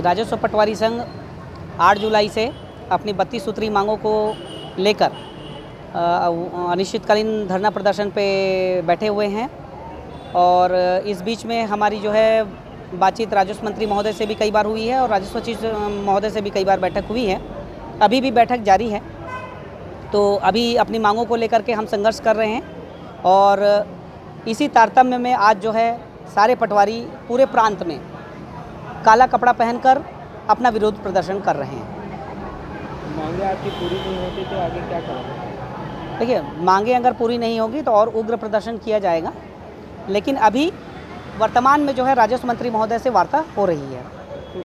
राजस्व पटवारी संघ 8 जुलाई से अपनी 32 सूत्री मांगों को लेकर अनिश्चितकालीन धरना प्रदर्शन पे बैठे हुए हैं। और इस बीच में हमारी जो है बातचीत राजस्व मंत्री महोदय से भी कई बार हुई है और राजस्व सचिव महोदय से भी कई बार बैठक हुई है। अभी भी बैठक जारी है। तो अभी अपनी मांगों को लेकर के हम संघर्ष कर रहे हैं और इसी तारतम्य में आज जो है सारे पटवारी पूरे प्रांत में काला कपड़ा पहनकर अपना विरोध प्रदर्शन कर रहे हैं। मांगे आपकी पूरी नहीं होती तो आगे क्या करोगे? देखिए, मांगे अगर पूरी नहीं होगी तो और उग्र प्रदर्शन किया जाएगा, लेकिन अभी वर्तमान में जो है राजस्व मंत्री महोदय से वार्ता हो रही है।